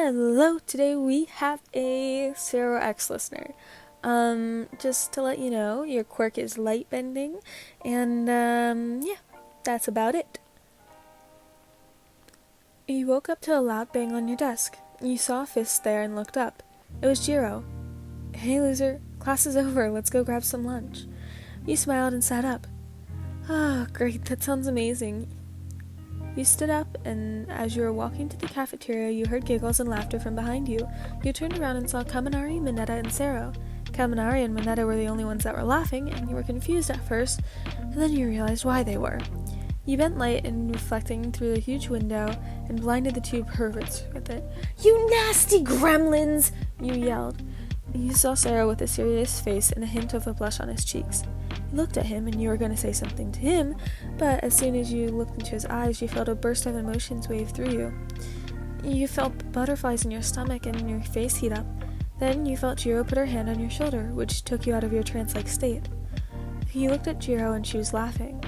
Hello, today we have a Sero X listener. Just to let you know, your quirk is light bending, and yeah, that's about it. You woke up to a loud bang on your desk. You saw a fist there and looked up. It was Jiro. Hey loser, class is over, let's go grab some lunch. You smiled and sat up. Ah, great, that sounds amazing. You stood up, and as you were walking to the cafeteria, you heard giggles and laughter from behind you. You turned around and saw Kaminari, Mineta, and Sero. Kaminari and Mineta were the only ones that were laughing, and you were confused at first, and then you realized why they were. You bent light and reflecting through the huge window, and blinded the two perverts with it. "You nasty gremlins!" you yelled. You saw Sero with a serious face and a hint of a blush on his cheeks. You looked at him, and you were going to say something to him, but as soon as you looked into his eyes, you felt a burst of emotions wave through you. You felt butterflies in your stomach and your face heat up. Then you felt Jiro put her hand on your shoulder, which took you out of your trance-like state. You looked at Jiro, and she was laughing.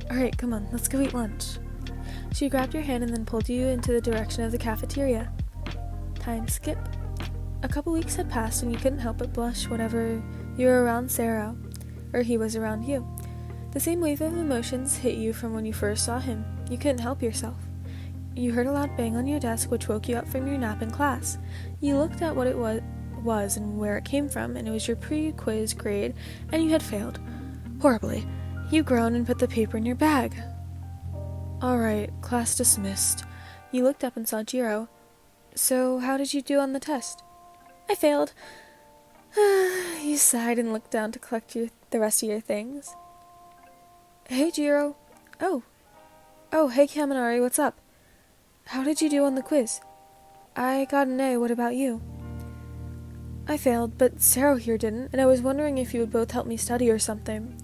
"Alright, come on, let's go eat lunch." She grabbed your hand and then pulled you into the direction of the cafeteria. Time skip. A couple weeks had passed, and you couldn't help but blush whenever you were around Sero, or he was around you. The same wave of emotions hit you from when you first saw him. You couldn't help yourself. You heard a loud bang on your desk, which woke you up from your nap in class. You looked at what it was and where it came from, and it was your pre-quiz grade, and you had failed. Horribly. You groaned and put the paper in your bag. "Alright, class dismissed." You looked up and saw Jiro. "So, how did you do on the test?" "I failed." You sighed and looked down to collect the rest of your things. "Hey, Jiro." Oh, hey, Kaminari, what's up?" "How did you do on the quiz?" "I got an A, what about you?" "I failed, but Sero here didn't, and I was wondering if you would both help me study or something."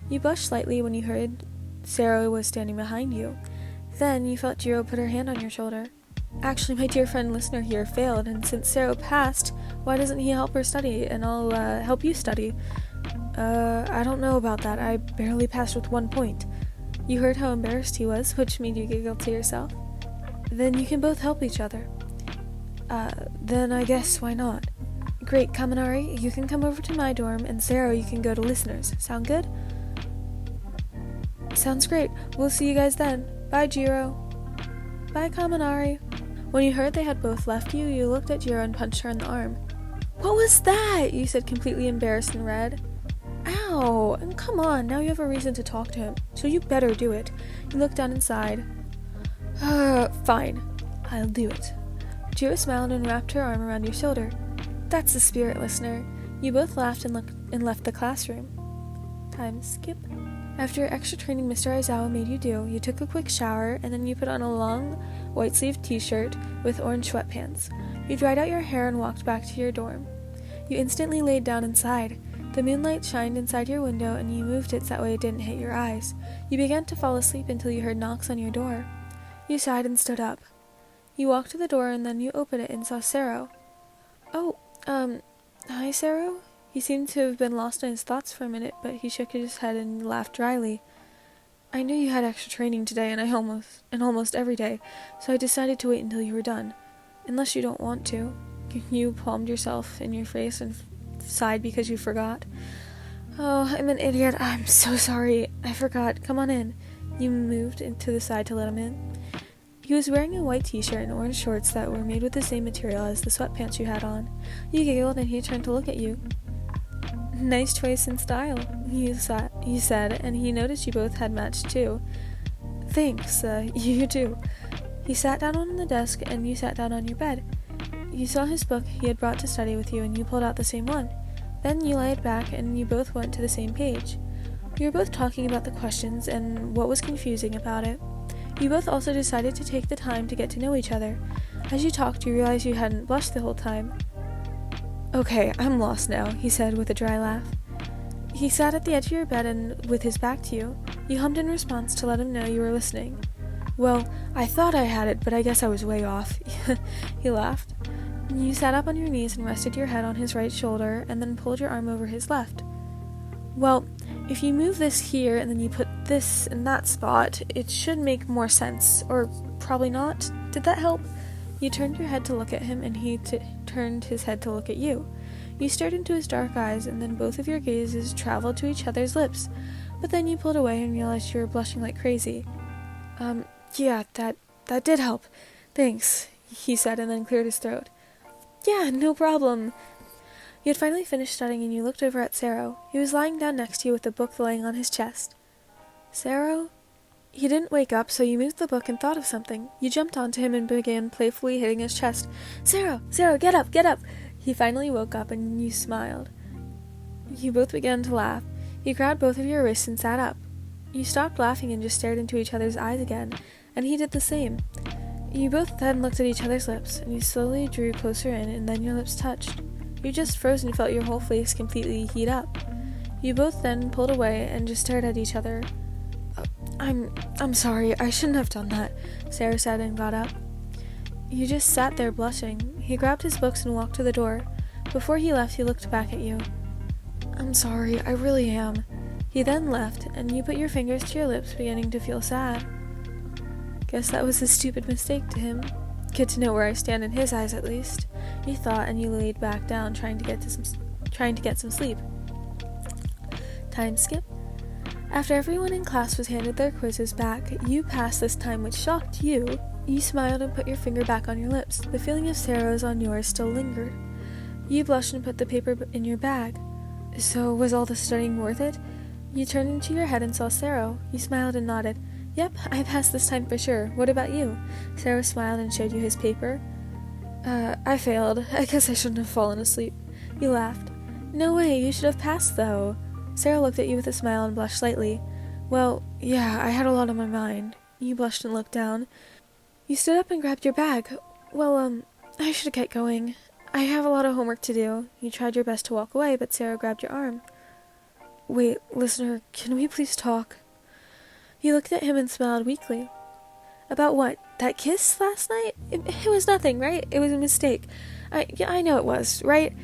You blushed slightly when you heard Sero was standing behind you. Then you felt Jiro put her hand on your shoulder. "Actually, my dear friend listener here failed, and since Sero passed, why doesn't he help her study, and I'll help you study?" I don't know about that. I barely passed with 1 point." You heard how embarrassed he was, which made you giggle to yourself. "Then you can both help each other." Then I guess why not?" "Great, Kaminari, you can come over to my dorm, and Sero, you can go to listeners. Sound good?" "Sounds great. We'll see you guys then. Bye, Jiro." "Bye, Kaminari." When you heard they had both left you, you looked at Jiro and punched her in the arm. "What was that?" you said, completely embarrassed and red. "Ow! And come on, now you have a reason to talk to him, so you better do it." You looked down and sighed. Fine. I'll do it." Jiro smiled and wrapped her arm around your shoulder. "That's the spirit, listener." You both laughed and left the classroom. Time skip. After extra training Mr. Aizawa made you do, you took a quick shower, and then you put on a long, white-sleeved t-shirt with orange sweatpants. You dried out your hair and walked back to your dorm. You instantly laid down and sighed. The moonlight shined inside your window, and you moved it so that way it didn't hit your eyes. You began to fall asleep until you heard knocks on your door. You sighed and stood up. You walked to the door, and then you opened it and saw Sero. "Oh, hi, Sero?" He seemed to have been lost in his thoughts for a minute, but he shook his head and laughed dryly. "I knew you had extra training today, and almost every day, so I decided to wait until you were done. Unless you don't want to." You palmed yourself in your face and sighed because you forgot. "Oh, I'm an idiot. I'm so sorry. I forgot. Come on in." You moved to the side to let him in. He was wearing a white t-shirt and orange shorts that were made with the same material as the sweatpants you had on. You giggled, and he turned to look at you. "Nice choice in style," you said, and he noticed you both had matched too. "Thanks, you too." He sat down on the desk, and you sat down on your bed. You saw his book he had brought to study with you, and you pulled out the same one. Then you laid back, and you both went to the same page. You were both talking about the questions and what was confusing about it. You both also decided to take the time to get to know each other. As you talked, you realized you hadn't blushed the whole time. "Okay, I'm lost now," he said with a dry laugh. He sat at the edge of your bed and with his back to you. You hummed in response to let him know you were listening. "Well, I thought I had it, but I guess I was way off." He laughed. You sat up on your knees and rested your head on his right shoulder and then pulled your arm over his left. "Well, if you move this here and then you put this in that spot, it should make more sense. Or probably not. Did that help?" You turned your head to look at him, and he turned his head to look at you. You stared into his dark eyes, and then both of your gazes traveled to each other's lips. But then you pulled away and realized you were blushing like crazy. Yeah, that did help. Thanks, he said, and then cleared his throat. Yeah, no problem. You had finally finished studying, and you looked over at Sero. He was lying down next to you with the book laying on his chest. Sero? He didn't wake up, so you moved the book and thought of something. You jumped onto him and began playfully hitting his chest. Sero! Sero, get up! Get up! He finally woke up, and you smiled. You both began to laugh. He grabbed both of your wrists and sat up. You stopped laughing and just stared into each other's eyes again, and he did the same. You both then looked at each other's lips, and you slowly drew closer in, and then your lips touched. You just froze and felt your whole face completely heat up. You both then pulled away and just stared at each other. I'm sorry, I shouldn't have done that, Sarah said and got up. You just sat there blushing. He grabbed his books and walked to the door. Before he left, he looked back at you. I'm sorry, I really am. He then left, and you put your fingers to your lips, beginning to feel sad. Guess that was a stupid mistake to him. Good to know where I stand in his eyes, at least, you thought, and you laid back down, trying to get some sleep. Time skip. After everyone in class was handed their quizzes back, you passed this time, which shocked you. You smiled and put your finger back on your lips. The feeling of Sero's on yours still lingered. You blushed and put the paper in your bag. So, was all the studying worth it? You turned into your head and saw Sero. You smiled and nodded. Yep, I passed this time for sure. What about you? Sero smiled and showed you his paper. I failed. I guess I shouldn't have fallen asleep. You laughed. No way, you should have passed, though. Sero looked at you with a smile and blushed slightly. Well, yeah, I had a lot on my mind. You blushed and looked down. You stood up and grabbed your bag. Well, I should get going. I have a lot of homework to do. You tried your best to walk away, but Sero grabbed your arm. Wait, listener, can we please talk? You looked at him and smiled weakly. About what? That kiss last night? It was nothing, right? It was a mistake. I know it was, right?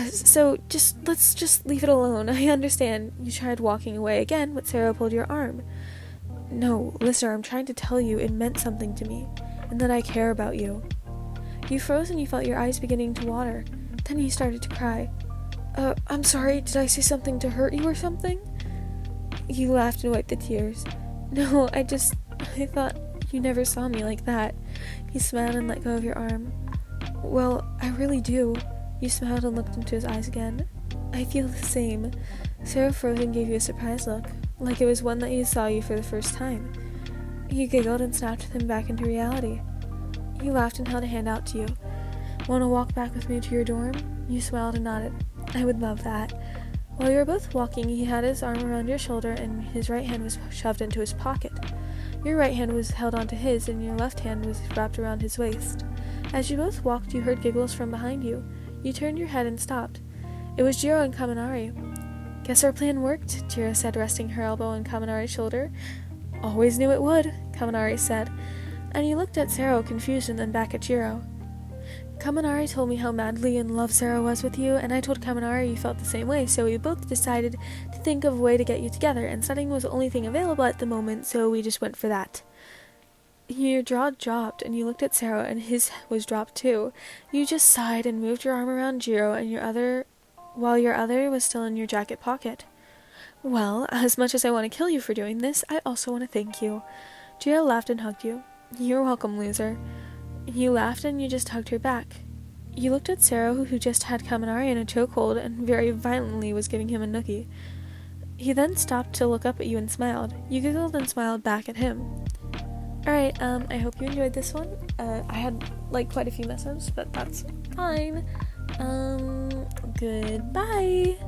So let's just leave it alone. I understand. You tried walking away again, but Sero pulled your arm. No, listener, I'm trying to tell you it meant something to me, and that I care about you. You froze and you felt your eyes beginning to water. Then you started to cry. I'm sorry, did I say something to hurt you or something? You laughed and wiped the tears. No, I thought you never saw me like that. He smiled and let go of your arm. Well, I really do. You smiled and looked into his eyes again. I feel the same. Sero froze and gave you a surprised look, like it was one that he saw you for the first time. You giggled and snapped him back into reality. He laughed and held a hand out to you. Want to walk back with me to your dorm? You smiled and nodded. I would love that. While you were both walking, he had his arm around your shoulder and his right hand was shoved into his pocket. Your right hand was held onto his and your left hand was wrapped around his waist. As you both walked, you heard giggles from behind you. You turned your head and stopped. It was Jiro and Kaminari. Guess our plan worked, Jiro said, resting her elbow on Kaminari's shoulder. Always knew it would, Kaminari said. And you looked at Sero, confused, and then back at Jiro. Kaminari told me how madly in love Sero was with you, and I told Kaminari you felt the same way, so we both decided to think of a way to get you together, and studying was the only thing available at the moment, so we just went for that. Your jaw dropped, and you looked at Sero, and his was dropped too. You just sighed and moved your arm around Jiro, while your other was still in your jacket pocket. Well, as much as I want to kill you for doing this, I also want to thank you. Jiro laughed and hugged you. You're welcome, loser. You laughed and you just hugged her back. You looked at Sero, who just had Kaminari in a chokehold and very violently was giving him a nookie. He then stopped to look up at you and smiled. You giggled and smiled back at him. Alright, I hope you enjoyed this one. I had, quite a few mess-ups, but that's fine. Goodbye!